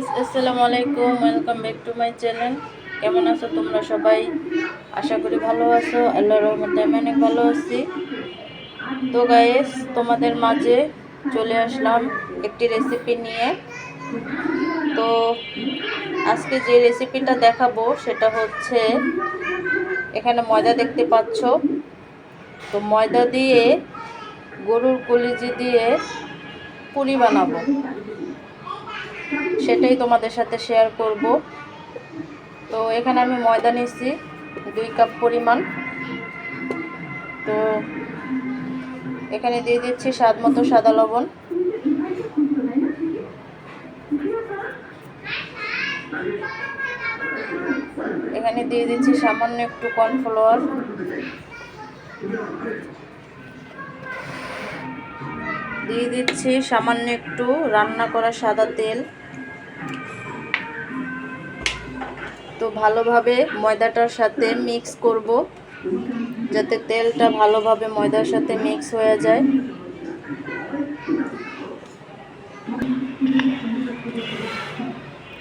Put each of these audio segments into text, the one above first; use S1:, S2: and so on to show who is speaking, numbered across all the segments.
S1: Guys, আসসালামু আলাইকুম। Welcome back to my channel. কেমন আছো তোমরা সবাই? আশা করি ভালো আছো। আল্লাহর রহমতে আমি অনেক ভালো আছি। তো গাইস, তোমাদের মাঝে চলে আসলাম একটি রেসিপি নিয়ে। তো আজকে যে রেসিপিটা দেখাবো সেটা হচ্ছে, এখানে ময়দা দেখতে পাচ্ছ। তো ময়দা দিয়ে গরুর কলিজি দিয়ে পুরি বানাবো, সেটাই তোমাদের সাথে শেয়ার করব। তো এখানে আমি ময়দা নিয়েছি 2 কাপ পরিমাণ। তো এখানে দিয়ে দিচ্ছি স্বাদ মতো সাদা লবণ, এখানে দিয়ে দিচ্ছি সামান্য একটু কর্নফ্লাওয়ার, দিয়ে দিচ্ছি সামান্য একটু রান্না করা সাদা তেল। তো ভালোভাবে ময়দাটার সাথে মিক্স করব, যাতে তেলটা ভালোভাবে ময়দার সাথে মিক্স হয়ে যায়।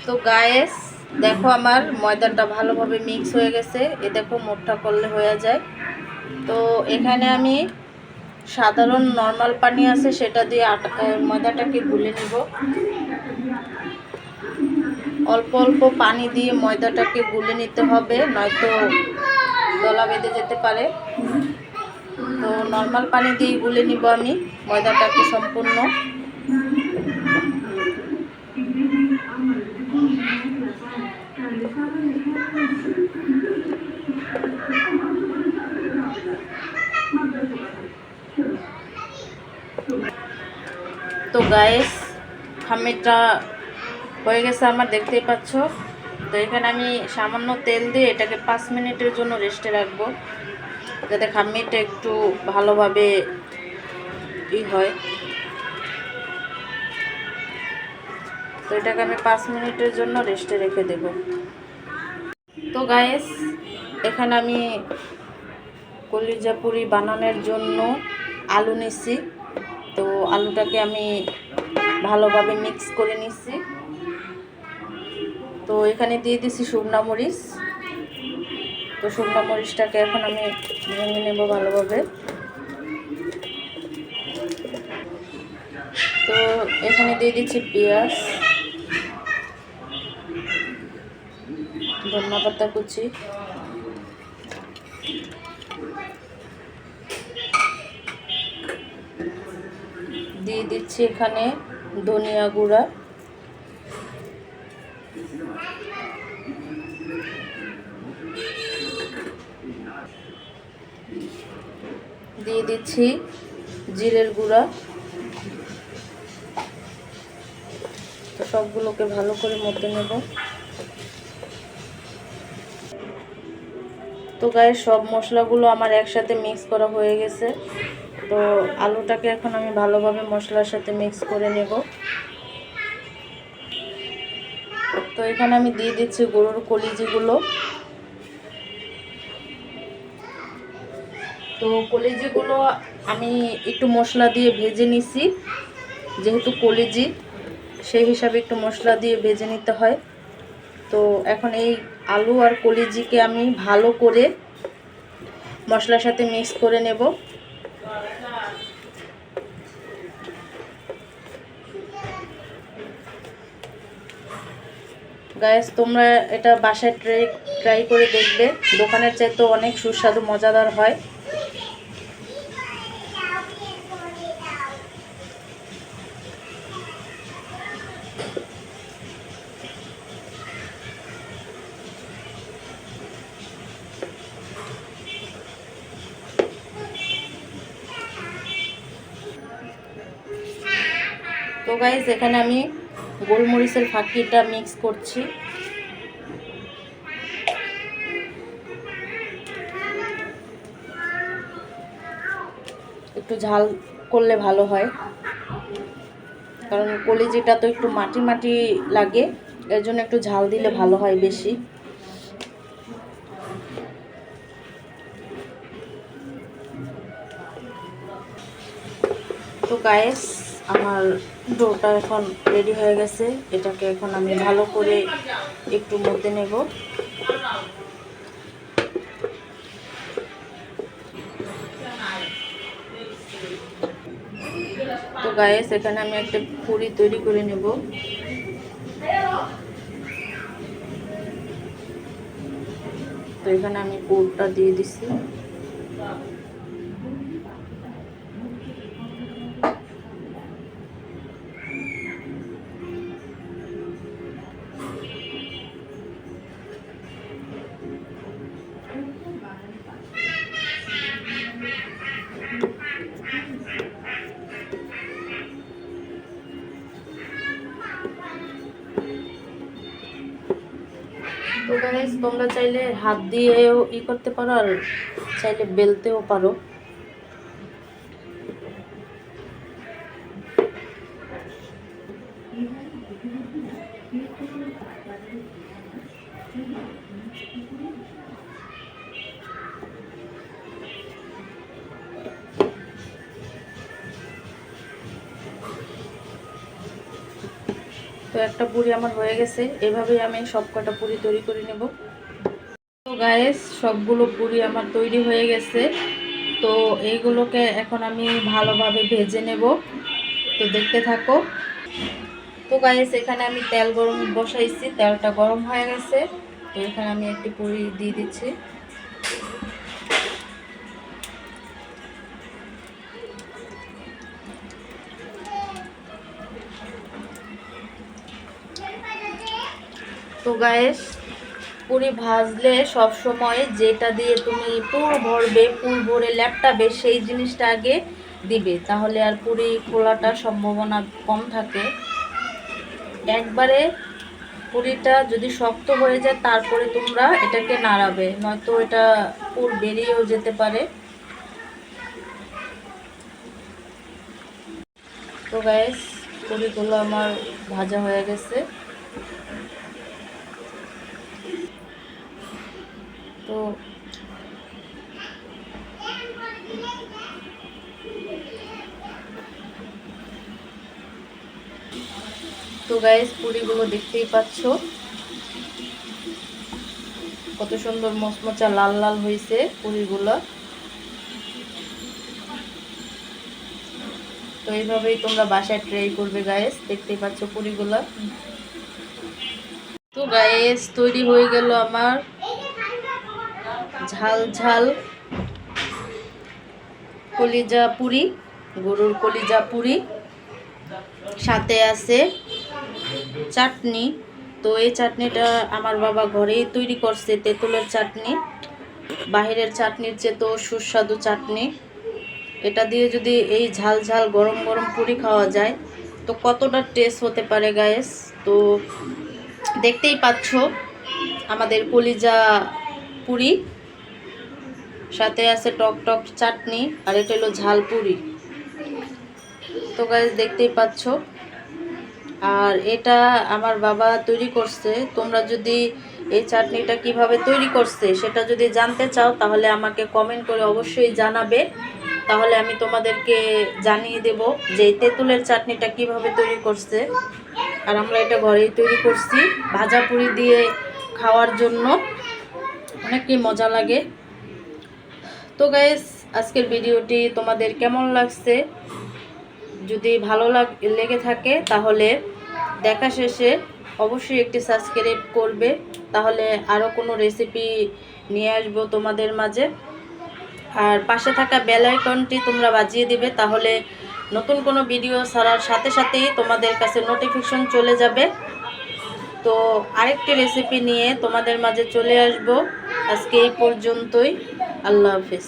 S1: তো গাইস, দেখো আমার ময়দাটা ভালোভাবে মিক্স হয়ে গেছে। এ দেখো, মোটা করলে হয়ে যায়। তো এখানে আমি সাধারণ নর্মাল পানি আছে সেটা দিয়ে ময়দাটাকে গুলে নিব। অল্প অল্প পানি দিয়ে ময়দাটাকে গুলে নিতে হবে, নয়তো দলা বেঁধে যেতে পারে। তো নর্মাল পানি দিয়ে গুলে নিব আমি ময়দাটাকে সম্পূর্ণ। তো গাইস, খামিরটা হয়ে গেছে আমার, দেখতেই পাচ্ছ। তো এখানে আমি সামান্য তেল দিয়ে এটাকে 5 মিনিটের জন্য রেস্টে রাখবো, যাতে খামিরটা একটু ভালোভাবে হয়। তো এটাকে আমি 5 মিনিটের জন্য রেস্টে রেখে দেব। তো গাইস, এখানে আমি কলিজা পুরি বানানোর জন্য আলু নিছি। তো আলুটাকে আমি ভালোভাবে মিক্স করে নিচ্ছি। তো এখানে দিয়ে দিছি শুকনা মরিচ। তো শুকনা মরিচটাকে এখন আমি ভেঙে নেব ভালোভাবে। তো এখানে দিয়ে দিচ্ছি পেঁয়াজ, ধনিয়া পাতা কুচি, দিয়ে দিচ্ছি এখানে ধনিয়া গুঁড়া, দিয়ে দিচ্ছি জিরের গুঁড়া। তো সবগুলোকে ভালো করে মতে নেব। তো গায়ে সব মশলাগুলো আমার একসাথে মিক্স করা হয়ে গেছে। তো আলুটাকে এখন আমি ভালোভাবে মশলার সাথে মিক্স করে নেব। তো এখানে আমি দিয়ে দিচ্ছি গরুর কলিজিগুলো। তো কলিজিগুলো আমি একটু মশলা দিয়ে ভেজে নিছি, যেহেতু কলিজি সেই হিসাবে একটু মশলা দিয়ে ভেজে নিতে হয়। তো এখন এই আলু আর কলিজিকে আমি ভালো করে মশলার সাথে মিক্স করে নেব। গাইস, তোমরা এটা বাসায় ট্রাই করে দেখবে। দোকানের চাইতে অনেক সুস্বাদু মজাদার হয়। তো গাইস, এখানে আমি গোলমরিচের ফাঁকিটা মিক্স করছি। একটু ঝাল করলে ভালো হয়, কারণ কলিজিটা তো একটু মাটি মাটি লাগে, এর জন্য একটু ঝাল দিলে ভালো হয় বেশি। তো গাইস, আমার ডোটা এখন রেডি হয়ে গেছে। এটাকে এখন আমি ভালো করে একটু মতে নেব। তো গাইস, এখানে আমি একটা পুরি তৈরি করে নেব। তো এখানে আমি পুরটা দিয়ে দিছি। তো গাইস, তোমরা চাইলে হাত দিয়েও করতে পারো, আর চাইলে বেলতেও পারো। তো একটা পুরি আমার হয়ে গেছে। এভাবেই আমি সব কটা পুরি তৈরি করে নেব। তো গাইস, সবগুলো পুরি আমার তৈরি হয়ে গেছে। তো এইগুলোকে এখন আমি ভালোভাবে ভেজে নেব। তো দেখতে থাকো। তো গাইস, এখানে আমি তেল গরম বসাইছি, তেলটা গরম হয়ে গেছে। তো এখানে আমি একটি পুরি দিয়ে দিচ্ছি। তো গাইস, পুরি ভাজলে সব সময় যেটা দিয়ে তুমি পুর ভরবে, পুর ভরে ল্যাপটাবে, সেই জিনিসটা আগে দিবে, তাহলে আর পুরি খোলাটার সম্ভাবনা কম থাকে। একবারে পুরিটা যদি শক্ত হয়ে যায় তারপরে তোমরা এটাকে নাড়াবে, নয়তো এটা পুর বেরিয়েও যেতে পারে। তো গাইস, পুরিগুলো আমার ভাজা হয়ে গেছে। তো তো গাইস, পুরিগুলো দেখতেই পাচ্ছ কত সুন্দর মচমচা লাল লাল হয়েছে পুরিগুলো। তো এইভাবেই তোমরা বাসায় ট্রাই করবে গাইস। দেখতেই পাচ্ছ পুরিগুলো। তো গাইস, তৈরি হয়ে গেল আমার ঝাল ঝাল কলিজা পুরি, গরুর কলিজা পুরি। সাথে আছে চাটনি। তো এই চাটনিটা আমার বাবা ঘরেই তৈরি করছে, তেঁতুলের চাটনি। বাহিরের চাটনির চেয়ে তো সুস্বাদু চাটনি। এটা দিয়ে যদি এই ঝাল ঝাল গরম গরম পুরি খাওয়া যায় তো কতটা টেস্ট হতে পারে গাইস। তো দেখতেই পাচ্ছ আমাদের কলিজা পুরি, সাথে আছে টক টক চাটনি, আর এটা হলো ঝাল পুরি। তো গাইস, দেখতেই পাচ্ছ। আর এটা আমার বাবা তৈরি করছে। তোমরা যদি এই চাটনিটা কিভাবে তৈরি করছে সেটা যদি জানতে চাও তাহলে আমাকে কমেন্ট করে অবশ্যই জানাবে, তাহলে আমি তোমাদেরকে জানিয়ে দেব যে তেঁতুলের চাটনিটা কিভাবে তৈরি করছে। আর আমরা এটা ঘরেই তৈরি করছি, ভাজা পুরি দিয়ে খাওয়ার জন্য অনেকই মজা লাগে। তো গাইস, আজকের ভিডিওটি তোমাদের কেমন লাগছে? যদি ভালো লেগে থাকে তাহলে দেখা শেষে অবশ্যই একটি সাবস্ক্রাইব করবে, তাহলে আরও কোনো রেসিপি নিয়ে আসবো তোমাদের মাঝে। আর পাশে থাকা বেল আইকনটি তোমরা বাজিয়ে দিবে, তাহলে নতুন কোনো ভিডিও ছাড়ার সাথে সাথেই তোমাদের কাছে নোটিফিকেশন চলে যাবে। তো আরেকটি রেসিপি নিয়ে তোমাদের মাঝে চলে আসব। আজকে এই পর্যন্তই। আল্লাহ হাফেজ।